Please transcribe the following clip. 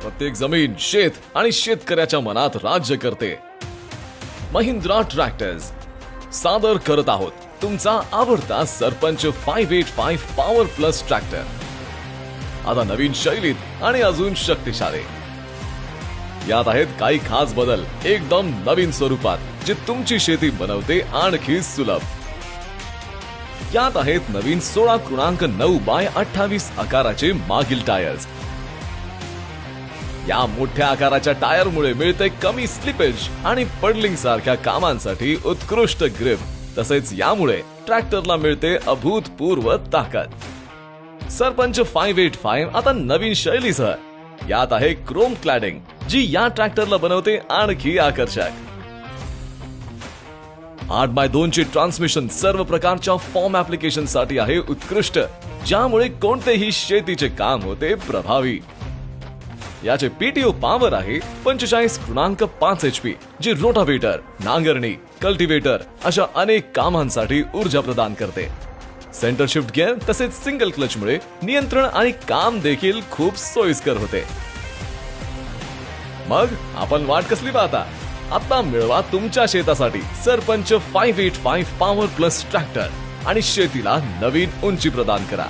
प्रत्येक जमीन शेत आणि शेतकऱ्याच्या मनात राज्य करते. महिंद्रा ट्रॅक्टर्स सादर करत आहोत तुमचा आवडता सरपंच 585 पॉवर प्लस ट्रॅक्टर. आता नवीन शैलीत आणि अजून शक्तिशाली. यात आहेत काही खास बदल एकदम नवीन स्वरूपात जे तुमची शेती बनवते आणखी सुलभ. यात आहेत नवीन 16.9 बाय 28 आकाराचे मागील टायर्स. या मोठ्या आकाराच्या टायरमुळे मिळते कमी स्लिपेज आणि पडलिंग सारख्या कामांसाठी उत्कृष्ट ग्रिप. तसेच यामुळे ट्रॅक्टरला मिळते अभूतपूर्व ताकद. सरपंच 585 आता नवीन शैलीसह. यात आहे क्रोम क्लॅडिंग जी या ट्रॅक्टरला बनवते आणखी आकर्षक. 8x2 ची ट्रान्समिशन सर्व प्रकारच्या फॉर्म ऍप्लिकेशन साठी आहे उत्कृष्ट, ज्यामुळे कोणतेही शेतीचे काम होते प्रभावी. याचे पीटीओ पॉवर आहे 45.5 HP जी रोटावेटर, नांगरणी, कल्टिवेटर अशा अनेक कामांसाठी ऊर्जा प्रदान करते. सेंटर शिफ्ट गिअर तसेच सिंगल क्लच मुळे नियंत्रण आणि काम देखील खूप सोयीस्कर होते. मग आपण वाट कसली पाहता? आता मिळवा तुमच्या शेतासाठी सरपंच 585 पॉवर प्लस ट्रॅक्टर आणि शेतीला नवीन उंची प्रदान करा.